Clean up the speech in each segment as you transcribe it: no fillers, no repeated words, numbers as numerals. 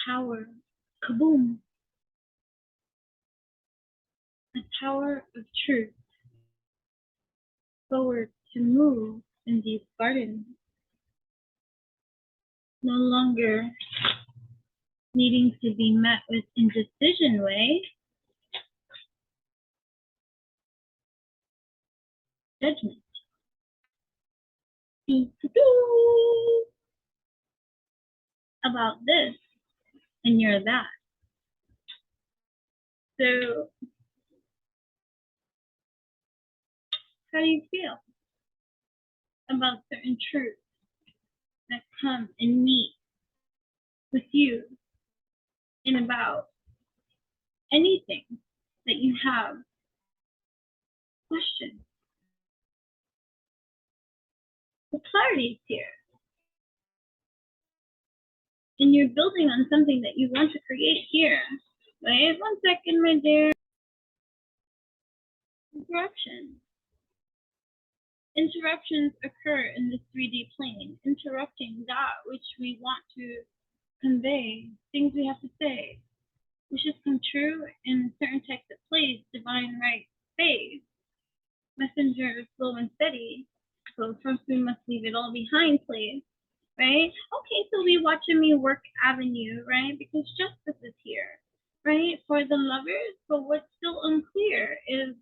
tower, kaboom, a tower of truth, forward to move in these gardens, no longer needing to be met with indecision way, judgment. About this, and you're that. So, how do you feel about certain truths that come and meet with you and about anything that you have questions? The clarity is here. And you're building on something that you want to create here. Wait 1 second, my dear. Interruptions occur in the 3D plane, interrupting that which we want to convey, things we have to say, wishes come true in certain types of plays, divine right phase, messenger slow and steady, so first we must leave it all behind plays, right? Okay, so we watching me work avenue, right? Because justice is here, right? For the lovers, but what's still unclear is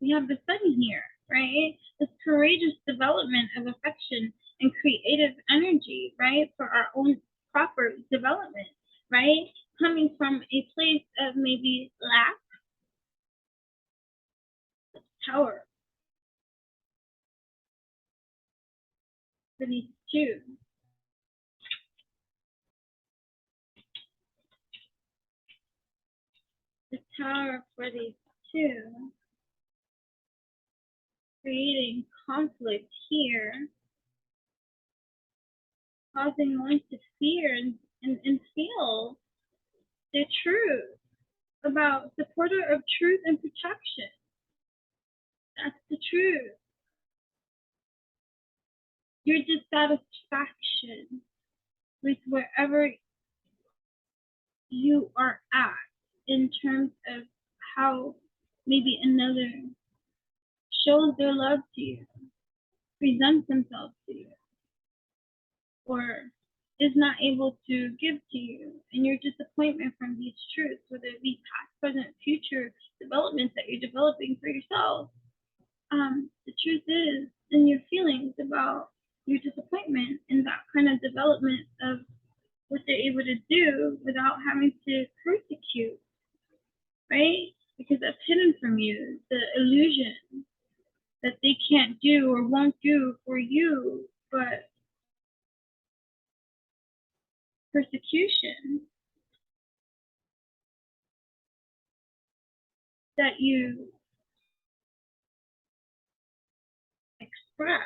we have the sun here, right? This courageous development of affection and creative energy, right? For our own proper development, right? Coming from a place of maybe lack, power. For these two. The tower for these two. Creating conflict here. Causing one to fear and feel the truth about supporter of truth and protection. That's the truth. Your dissatisfaction with wherever you are at in terms of how maybe another shows their love to you, presents themselves to you, or is not able to give to you, and your disappointment from these truths, whether it be past, present, future developments that you're developing for yourself, the truth is, and your feelings about your disappointment in that kind of development of what they're able to do without having to persecute, right? Because that's hidden from you, the illusion that they can't do or won't do for you, but persecution that you express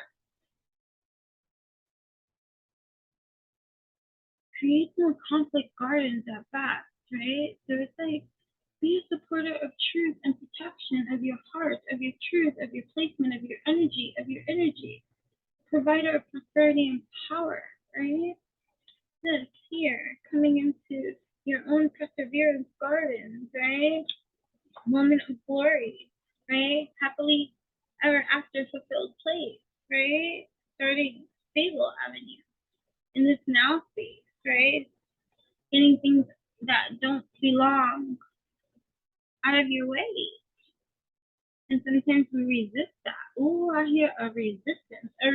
creates more conflict gardens at best, right? So it's like, be a supporter of truth and protection of your heart, of your truth, of your placement, of your energy. Provider of prosperity and power, right? This here, coming into your own perseverance gardens, right? Moment of glory, right? Happily ever after fulfilled place, right? Starting stable avenue in this now space, right? Getting things that don't belong out of your way. And sometimes we resist that. Oh, I hear a resistance to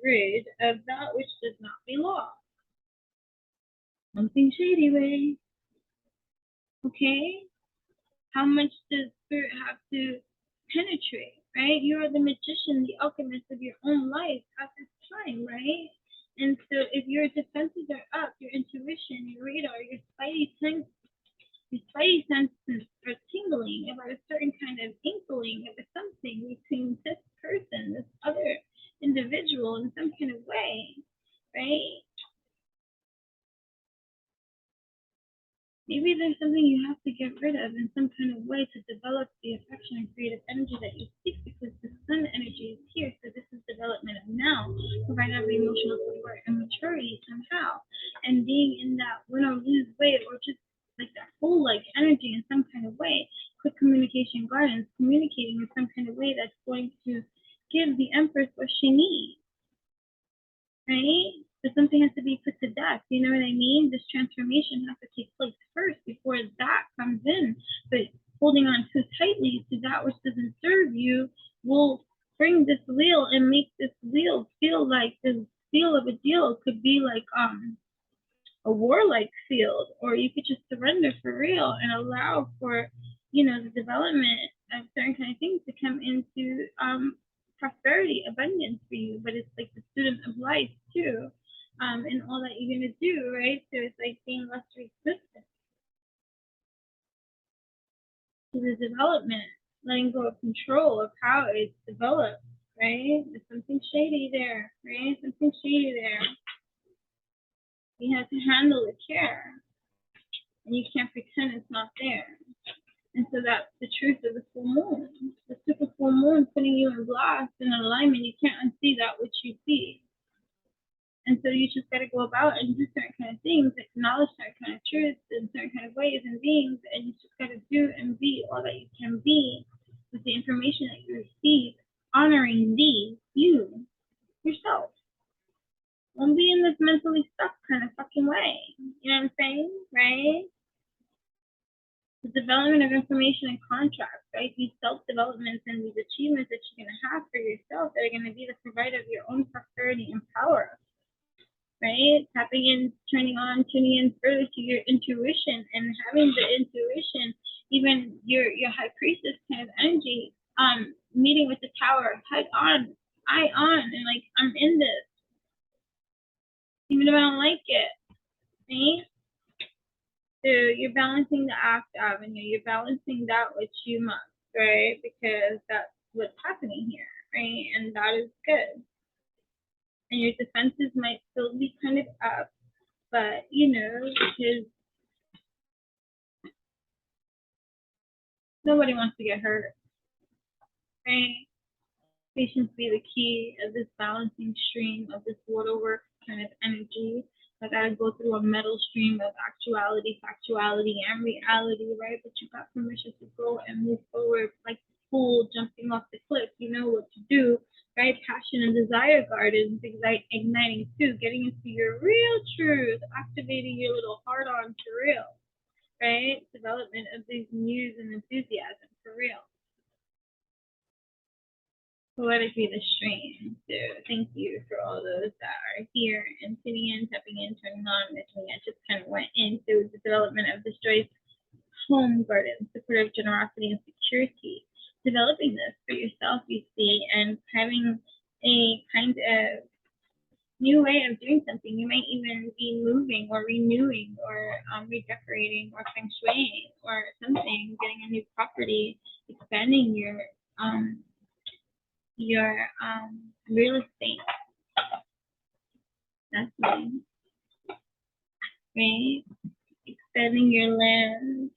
rid of that which does not belong. Something shady way. Okay? How much does spirit have to penetrate, right? You are the magician, the alchemist of your own life at this time, right? And so if your defenses are up, your intuition, your radar, your spidey senses are tingling about a certain kind of inkling of something between this person, this other individual in some kind of way, right? Maybe there's something you have to get rid of in some kind of way to develop the affection and creative energy that you seek, because the sun energy is here. So this is development of now, provide every emotional support and maturity somehow. and being in that win or lose way, or just like that full like energy in some kind of way. Quick communication guidance, communicating in some kind of way that's going to give the Empress what she needs, right? But something has to be put to death. You know what I mean? This transformation has to take place first before that comes in. But holding on too tightly to that which doesn't serve you will bring this wheel and make this wheel feel like this seal of a deal could be like a warlike field, or you could just surrender for real and allow for, you know, the development of certain kind of things to come into prosperity, abundance for you. But it's like the student of life too, and all that you're gonna do, right? So it's like being less resistant to the development, letting go of control of how it's developed, right? There's something shady there, right? Something shady there. You have to handle the care, and you can't pretend it's not there. And so that's the truth of the full moon. The super full moon putting you in blast and alignment. You can't unsee that which you see. And so you just got to go about and do certain kind of things, acknowledge certain kind of truths in certain kind of ways and beings, and you just got to do and be all that you can be with the information that you receive, honoring you, yourself. Don't be in this mentally stuck kind of fucking way. You know what I'm saying? Right? The development of information and contracts, right? These self-developments and these achievements that you're going to have for yourself that are going to be the provider of your own prosperity and power, right? Tapping in, tuning in further to your intuition and having the intuition, even your high priestess kind of energy, meeting with the tower, head on, eye on, and like, I'm in this, even if I don't like it, right? So you're balancing the act avenue, you're balancing that which you must, right? Because that's what's happening here, right? And that is good. And your defenses might still be kind of up, but you know, because nobody wants to get hurt, right? Patience be the key of this balancing stream of this waterworks kind of energy. I gotta go through a metal stream of actuality, factuality, and reality, right? But you got permission to go and move forward like the fool jumping off the cliff. You know what to do, right? Passion and desire gardens, igniting too, getting into your real truth, activating your little heart on for real, right? Development of these muse and enthusiasm for real. Poetic be the stream. So thank you for all those that are here and tuning in, tapping in, turning on, listening. I just kind of went into the development of this joyous home garden, supportive generosity and security. Developing this for yourself, you see, and having a kind of new way of doing something. You might even be moving or renewing or redecorating or feng shuiing or something, getting a new property, expanding your real estate. That's nice, right? Expanding your land.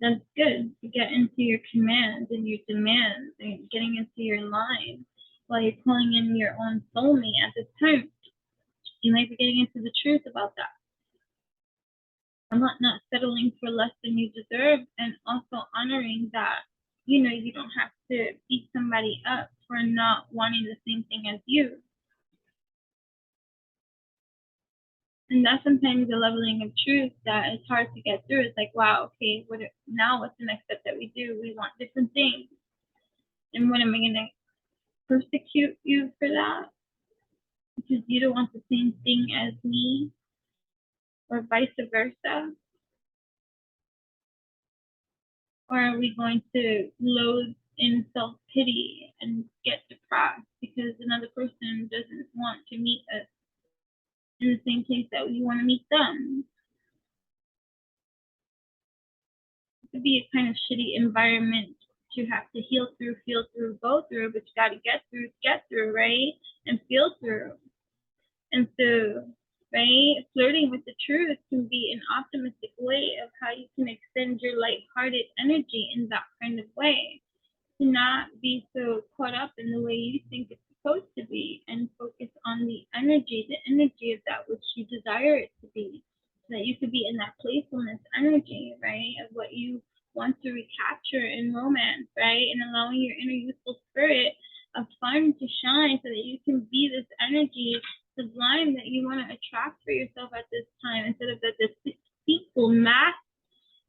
That's good to get into your commands and your demands and getting into your line while you're pulling in your own soulmate at this time. You might be getting into the truth about that. Not settling for less than you deserve, and also honoring that, you know, you don't have to beat somebody up for not wanting the same thing as you. And that's sometimes the leveling of truth that is hard to get through. It's like, wow, okay, now what's the next step that we do? We want different things. And what am I going to persecute you for that? Because you don't want the same thing as me, or vice versa? Or are we going to loathe in self-pity and get depressed because another person doesn't want to meet us in the same place that we want to meet them? It could be a kind of shitty environment to have to heal through, feel through, go through, but you got to get through, right? And feel through. And so, right, flirting with the truth can be an optimistic way of how you can extend your lighthearted energy in that kind of way. To not be so caught up in the way you think it's supposed to be and focus on the energy of that which you desire it to be, so that you could be in that playfulness energy, right, of what you want to recapture in romance, right, and allowing your inner youthful spirit of fun to shine so that you can be this energy sublime that you want to attract for yourself at this time, instead of that deceitful mask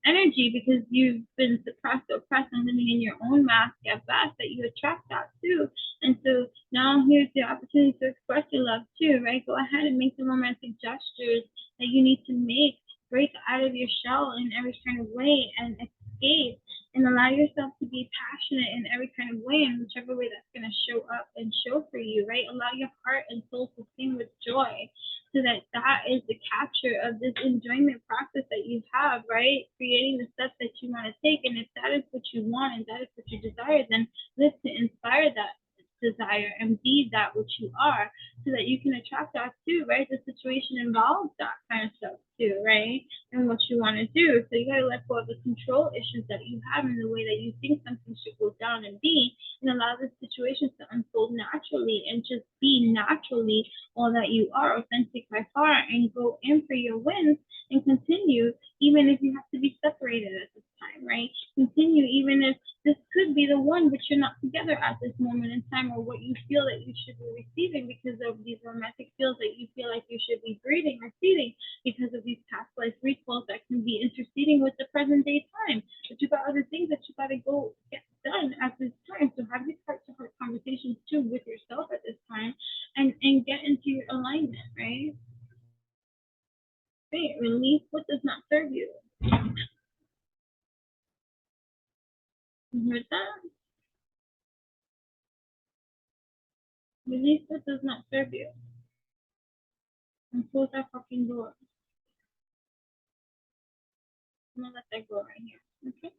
energy, because you've been suppressed, oppressed, and living in your own mask at best, that you attract that too. And so now here's the opportunity to express your love too, right? Go ahead and make the romantic gestures that you need to make. Break out of your shell in every kind of way and escape, and allow yourself to be passionate in every kind of way, in whichever way that's going to show up and show for you, right? Allow your heart and soul to sing with joy, so that is the capture of this enjoyment process that you have, right? Creating the steps that you want to take. And if that is what you want and that is what you desire, then live to inspire that desire and be that which you are, so that you can attract that too, right? The situation involves that kind of stuff too, right? And what you want to do. So you got to let go of the control issues that you have in the way that you think something should go down and be, and allow the situations to unfold naturally and just be naturally all that you are, authentic by far, and go in for your wins and continue, even if you have to be separated at this time, right? Continue even if this could be the one, but you're not together at this moment in time, or what you feel that you should be receiving because of these romantic feels that you feel like you should be breathing or feeding because of these past life recalls that can be interceding with the present day time. But you got other things that you got to go get done at this time. So have these heart-to-heart conversations too with yourself at this time, and get into your alignment, right? Right. Release what does not serve you. You heard that? Release what does not serve you. And close that fucking door. I'm gonna let that go right here. Okay?